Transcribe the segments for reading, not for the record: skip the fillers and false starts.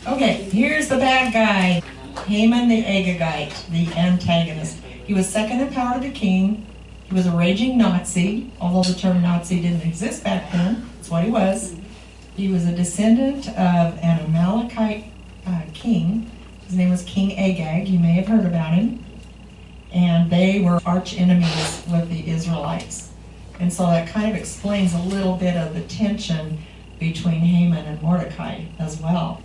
Okay, here's the bad guy. Haman the Agagite, the antagonist. He was second in power to the king. He was a raging Nazi, although the term Nazi didn't exist back then. That's what he was. He was a descendant of an Amalekite king. His name was King Agag. You may have heard about him. And they were arch enemies with the Israelites. And so that kind of explains a little bit of the tension between Haman and Mordecai as well.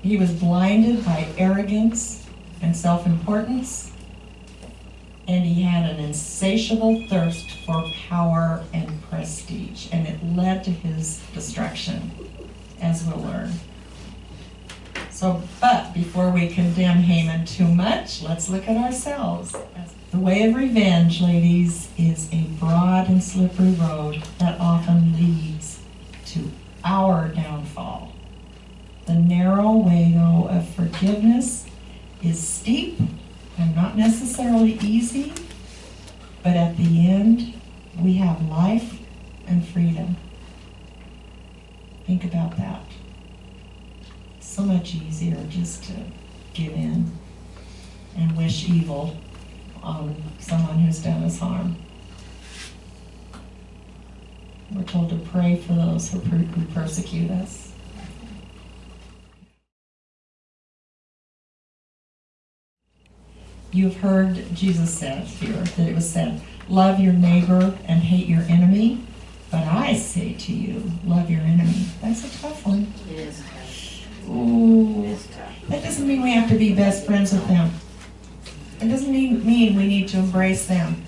He was blinded by arrogance and self-importance, and he had an insatiable thirst for power and prestige, and it led to his destruction, as we'll learn. So, but before we condemn Haman too much, let's look at ourselves. The way of revenge, ladies, is a broad and slippery road that often leads to our downfall. The narrow way, though, of forgiveness is steep and not necessarily easy, but at the end, we have life and freedom. Think about that. So much easier just to give in and wish evil on someone who's done us harm. We're told to pray for those who persecute us. You've heard Jesus said here that it was said, love your neighbor and hate your enemy, but I say to you, love your enemy. That's a tough one. It is. Ooh, that doesn't mean we have to be best friends with them. It doesn't mean we need to embrace them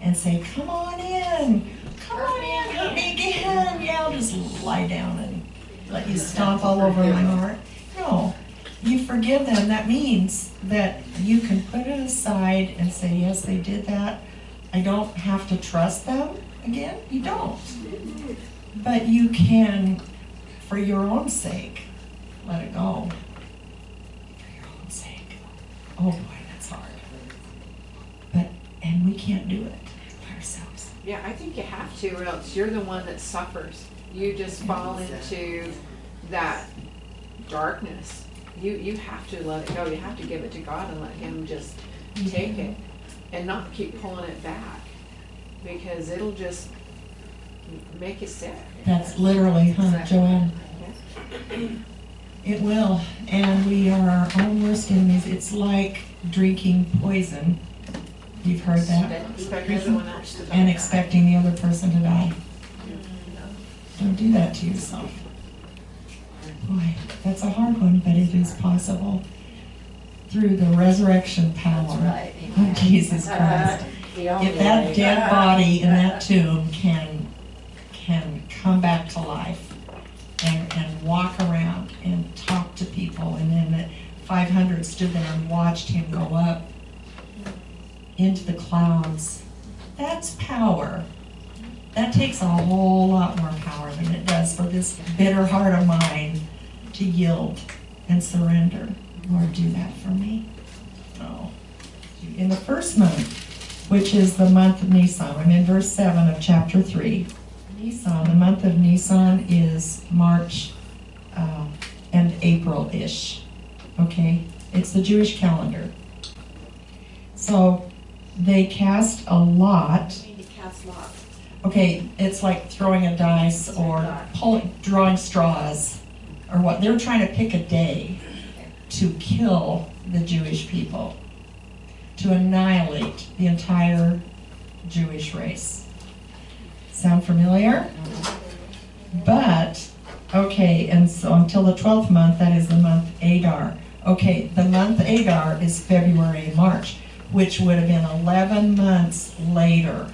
and say, come on in, hurt me again. Yeah, I'll just lie down and let you stomp all over my heart. No, you forgive them. That means that you can put it aside and say, yes, they did that. I don't have to trust them again. You don't. But you can, for your own sake, let it go. For your own sake. Oh boy, that's hard. And we can't do it by ourselves. Yeah, I think you have to, or else you're the one that suffers. You just fall into that darkness. You have to let it go. You have to give it to God and let Him just take it and not keep pulling it back, because it'll just make you sick. That's literally, huh, Joanne? Yeah. It will, and we are our own worst enemies. It's like drinking poison. You've heard that? And expecting the other person to die. Don't do that to yourself. Boy, that's a hard one, but it is possible through the resurrection power of Jesus Christ. If that dead body in that tomb can come back to life and walk around and talk to people, and then the 500 stood there and watched him go up into the clouds, that's power. That takes a whole lot more power than it does for this bitter heart of mine to yield and surrender. Lord, do that for me. Oh. In the first month, which is the month of Nisan, I'm in verse 7 of chapter 3. Nisan, the month of Nisan is March and April-ish. Okay? It's the Jewish calendar. So they cast a lot. Okay, it's like throwing a dice or drawing straws or what. They're trying to pick a day to kill the Jewish people, to annihilate the entire Jewish race. Sound familiar? But, okay, and so until the 12th month, that is the month Adar. Okay, the month Adar is February and March, which would have been 11 months later.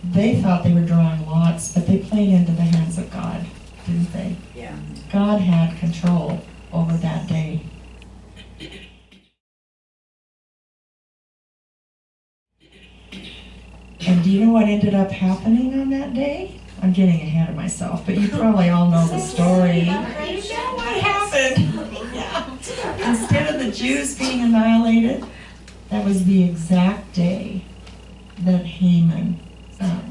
They thought they were drawing lots, but they played into the hands of God, didn't they? Yeah. God had control over that day. And do you know what ended up happening on that day? I'm getting ahead of myself, but you probably all know the story. You know what happened? Yeah. Instead of the Jews being annihilated, that was the exact day that Haman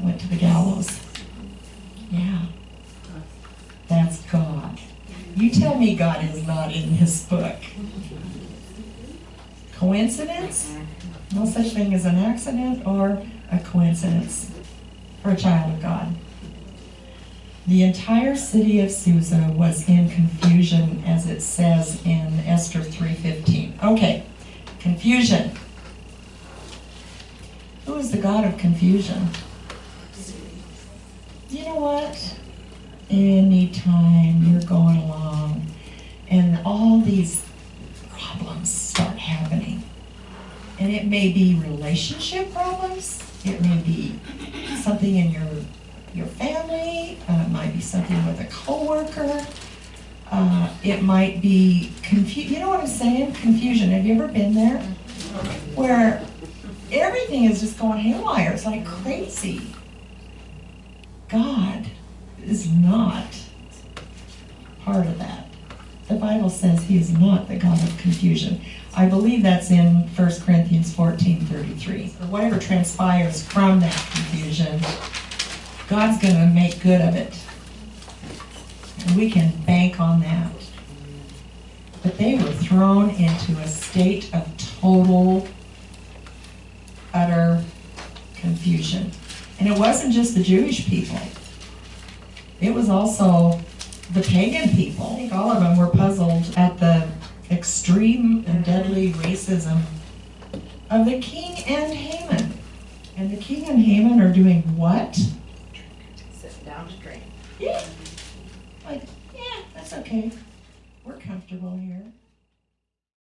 went to the gallows. Yeah. That's God. You tell me God is not in his book. Coincidence? No such thing as an accident or a coincidence for a child of God. The entire city of Susa was in confusion, as it says in Esther 3:15. Okay, confusion. Who is the God of confusion? You know what? Anytime you're going along and all these problems start happening, and it may be relationship problems, it may be something in your family, it might be something with a coworker, it might be you know what I'm saying? Confusion. Have you ever been there? Where everything is just going haywire. It's like crazy. God is not part of that. The Bible says he is not the God of confusion. I believe that's in 1 Corinthians 14:33. Or whatever transpires from that confusion, God's going to make good of it. And we can bank on that. But they were thrown into a state of total, utter confusion. And it wasn't just the Jewish people. It was also the pagan people. I think all of them were puzzled at the extreme and deadly racism of the king and Haman. And the king and Haman are doing what? Sitting down to drink. Yeah. Like, yeah, that's okay. We're comfortable here.